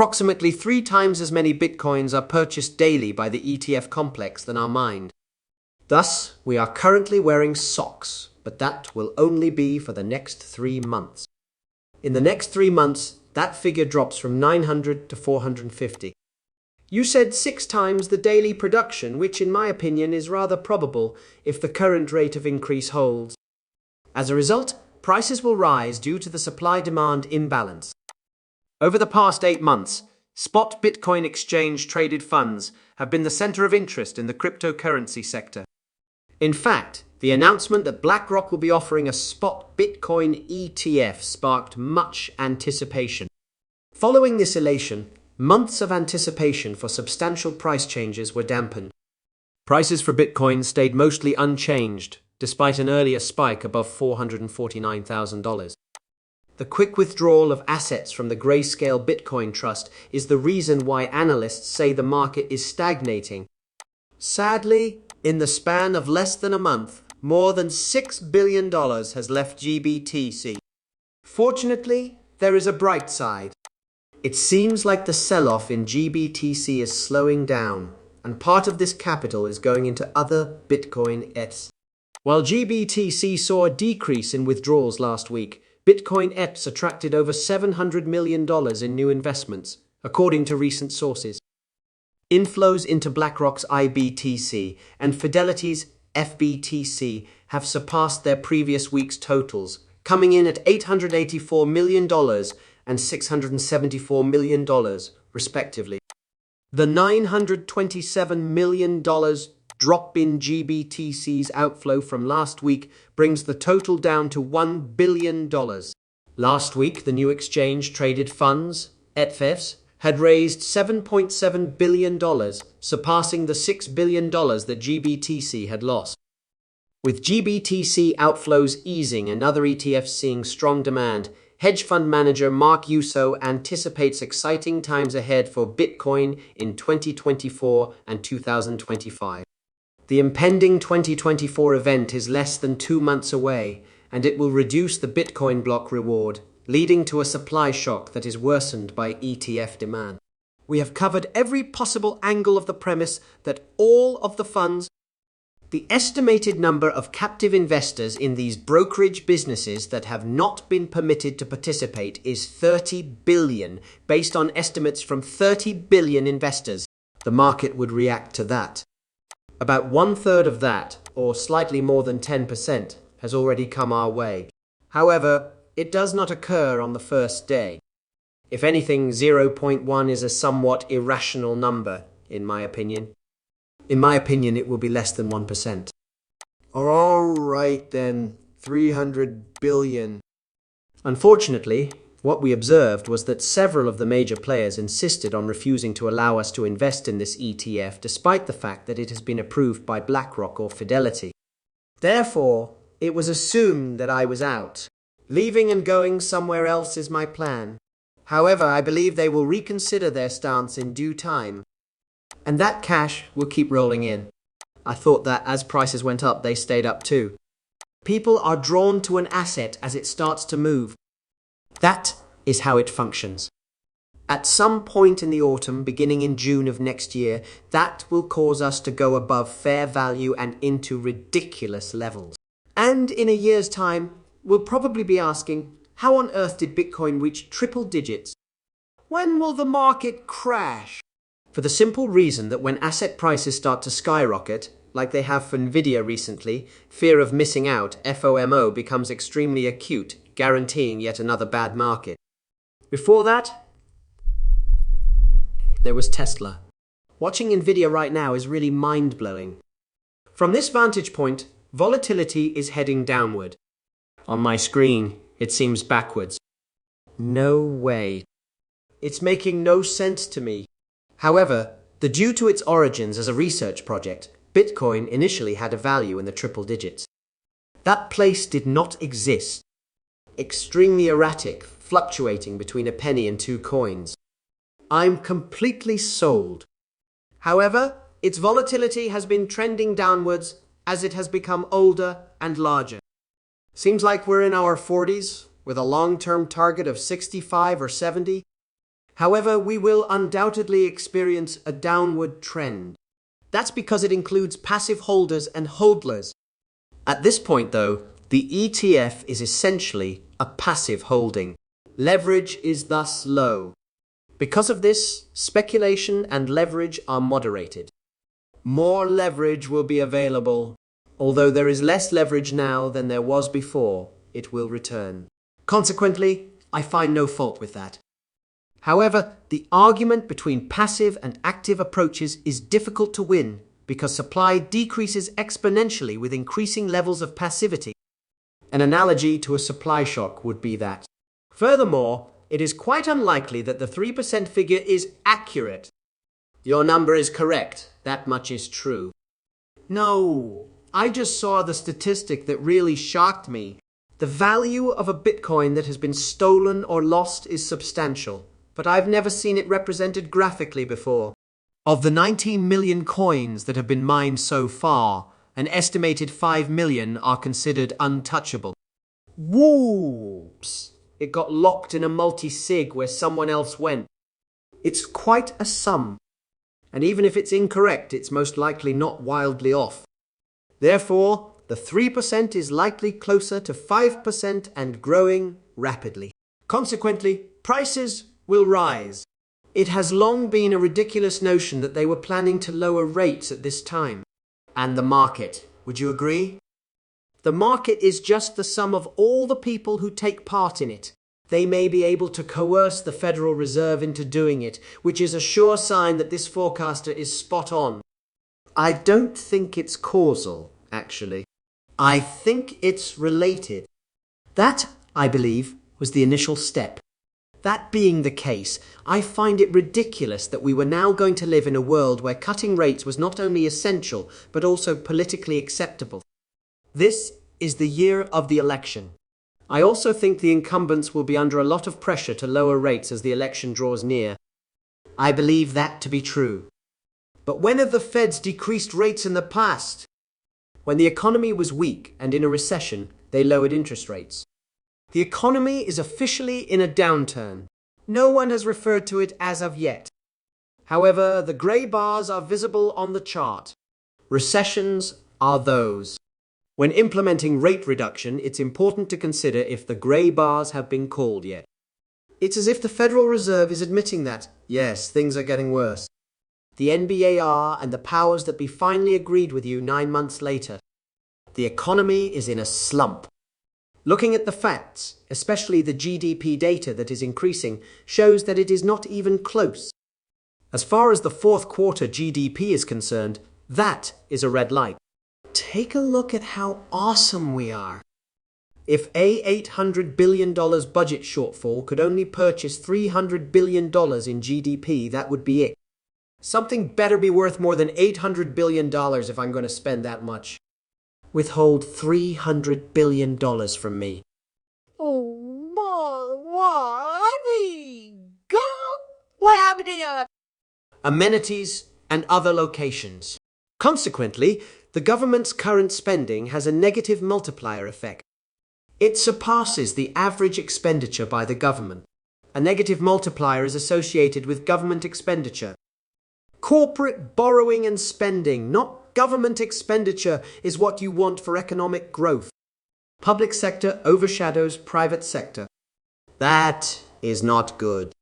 Approximately 3 times as many bitcoins are purchased daily by the ETF complex than are mined. Thus, we are currently wearing socks, but that will only be for the next 3 months. In the next 3 months, that figure drops from 900 to 450. You said 6 times the daily production, which in my opinion is rather probable if the current rate of increase holds. As a result, prices will rise due to the supply-demand imbalance. Over the past 8 months, spot Bitcoin exchange-traded funds have been the center of interest in the cryptocurrency sector. In fact, the announcement that BlackRock will be offering a spot Bitcoin ETF sparked much anticipation. Following this elation, months of anticipation for substantial price changes were dampened. Prices for Bitcoin stayed mostly unchanged, despite an earlier spike above $449,000. The quick withdrawal of assets from the Grayscale Bitcoin Trust is the reason why analysts say the market is stagnating. Sadly, in the span of less than a month, more than $6 billion has left GBTC. Fortunately, there is a bright side. It seems like the sell-off in GBTC is slowing down, and part of this capital is going into other Bitcoin ETFs. While GBTC saw a decrease in withdrawals last week, Bitcoin ETFs attracted over $700 million in new investments, according to recent sources. Inflows into BlackRock's IBTC and Fidelity's FBTC have surpassed their previous week's totals, coming in at $884 million and $674 million, respectively. The $927 million drop in GBTC's outflow from last week brings the total down to $1 billion. Last week, the new exchange-traded funds, ETFs, had raised $7.7 billion, surpassing the $6 billion that GBTC had lost. With GBTC outflows easing and other ETFs seeing strong demand, hedge fund manager Mark Yusko anticipates exciting times ahead for Bitcoin in 2024 and 2025. The impending 2024 event is less than 2 months away, and it will reduce the Bitcoin block reward, leading to a supply shock that is worsened by ETF demand. We have covered every possible angle of the premise that all of the funds, the estimated number of captive investors in these brokerage businesses that have not been permitted to participate is 30 billion, based on estimates from 30 billion investors. The market would react to that. About 1/3 of that, or slightly more than 10%, has already come our way. However, it does not occur on the first day. If anything, 0.1 is a somewhat irrational number, in my opinion. In my opinion, it will be less than 1%. All right then, 300 billion. Unfortunately, what we observed was that several of the major players insisted on refusing to allow us to invest in this ETF despite the fact that it has been approved by BlackRock or Fidelity. Therefore, it was assumed that I was out. Leaving and going somewhere else is my plan. However, I believe they will reconsider their stance in due time. And that cash will keep rolling in. I thought that as prices went up, they stayed up too. People are drawn to an asset as it starts to move. That is how it functions. At some point in the autumn, beginning in June of next year, that will cause us to go above fair value and into ridiculous levels. And in a year's time, we'll probably be asking, how on earth did Bitcoin reach triple digits? When will the market crash? For the simple reason that when asset prices start to skyrocket, like they have for Nvidia recently, fear of missing out, FOMO, becomes extremely acute, guaranteeing yet another bad market. Before that, there was Tesla. Watching Nvidia right now is really mind-blowing. From this vantage point, volatility is heading downward. On my screen, it seems backwards. No way. It's making no sense to me. However, due to its origins as a research project, Bitcoin initially had a value in the triple digits. That place did not exist. Extremely erratic, fluctuating between a penny and 2 coins. I'm completely sold. However, its volatility has been trending downwards as it has become older and larger. Seems like we're in our 40s with a long-term target of 65 or 70. However, we will undoubtedly experience a downward trend. That's because it includes passive holders and hodlers. At this point, though, the ETF is essentially a passive holding. Leverage is thus low. Because of this, speculation and leverage are moderated. More leverage will be available. Although there is less leverage now than there was before, it will return. Consequently, I find no fault with that. However, the argument between passive and active approaches is difficult to win because supply decreases exponentially with increasing levels of passivity. An analogy to a supply shock would be that. Furthermore, it is quite unlikely that the 3% figure is accurate. Your number is correct. That much is true. No, I just saw the statistic that really shocked me. The value of a Bitcoin that has been stolen or lost is substantial, but I've never seen it represented graphically before. Of the 19 million coins that have been mined so far, an estimated 5 million are considered untouchable. Whoops! It got locked in a multi-sig where someone else went. It's quite a sum. And even if it's incorrect, it's most likely not wildly off. Therefore, the 3% is likely closer to 5% and growing rapidly. Consequently, prices will rise. It has long been a ridiculous notion that they were planning to lower rates at this time. And the market, would you agree? The market is just the sum of all the people who take part in it. They may be able to coerce the Federal Reserve into doing it, which is a sure sign that this forecaster is spot on. I don't think it's causal, actually. I think it's related. That, I believe, was the initial step. That being the case, I find it ridiculous that we were now going to live in a world where cutting rates was not only essential, but also politically acceptable. This is the year of the election. I also think the incumbents will be under a lot of pressure to lower rates as the election draws near. I believe that to be true. But when have the Feds decreased rates in the past? When the economy was weak and in a recession, they lowered interest rates. The economy is officially in a downturn. No one has referred to it as of yet. However, the grey bars are visible on the chart. Recessions are those. When implementing rate reduction, it's important to consider if the grey bars have been called yet. It's as if the Federal Reserve is admitting that, yes, things are getting worse. The NBAR and the powers that be finally agreed with you 9 months later. The economy is in a slump. Looking at the facts, especially the GDP data that is increasing, shows that it is not even close. As far as the fourth quarter GDP is concerned, that is a red light. Take a look at how awesome we are. If a $800 billion budget shortfall could only purchase $300 billion in GDP, that would be it. Something better be worth more than $800 billion if I'm going to spend that much. Withhold $300 billion from me. Oh, what happened to you? Amenities and other locations. Consequently, the government's current spending has a negative multiplier effect. It surpasses the average expenditure by the government. A negative multiplier is associated with government expenditure. Corporate borrowing and spending, not government expenditure, is what you want for economic growth. Public sector overshadows private sector. That is not good.